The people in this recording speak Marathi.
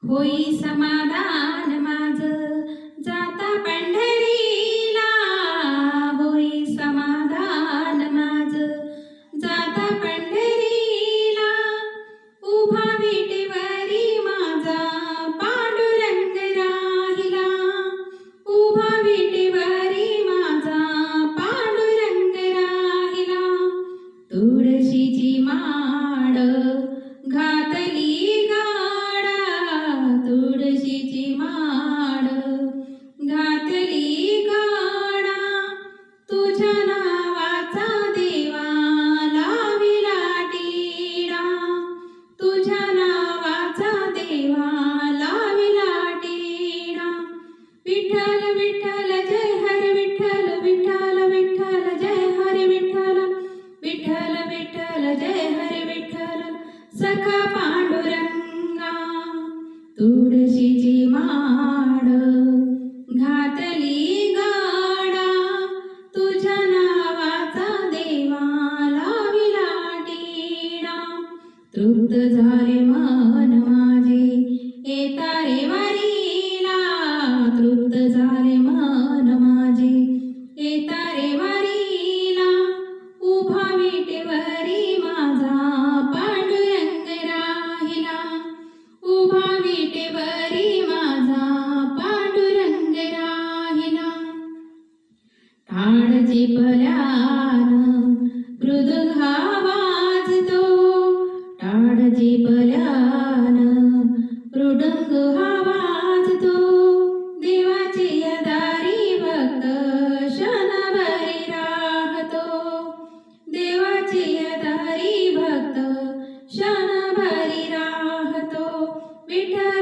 होई समाधान माझं जाता पंढरीला, होई समाधान माझं जाता पंढरीला. उभा विटेवरी माझा पांडुरंग राहिला, उभा विटेवरी माझा पांडुरंग राहिला. तुळशीची माळ घातली गाडा, तुळशीची माळ घातली गाडा. तुझ्या नावाचा देवा लाविला टिळा, तुझ्या नावाचा देवा लाविला टिळा. विठ्ठल विठ्ठल जय हरी विठ्ठल, विठ्ठल विठ्ठल जय हरी विठ्ठल, विठ्ठल विठ्ठल जय हरी विठ्ठल. सखा पांडुरंगा तुळशीची माळ घातली गाडा, तुझ्या नावाचा देवा लाविला टिळा. तृप्त झाले मन माझे येता रे वारीला, तृप्त झाले मन माझे येता रे वारीला. उभा विटेवरी माझा पांडुरंग राहिला, उभा विटेवरी माझा पांडुरंग राहिला. टाळची पल्यान मृदुंग वाजतो, टाळची पल्यान मृदुंग वाजतो. देवाची दारी भक्त क्षणभरी राहतो, देवाची दारी भक्त क्षणभरी राहतो. विठ्ठल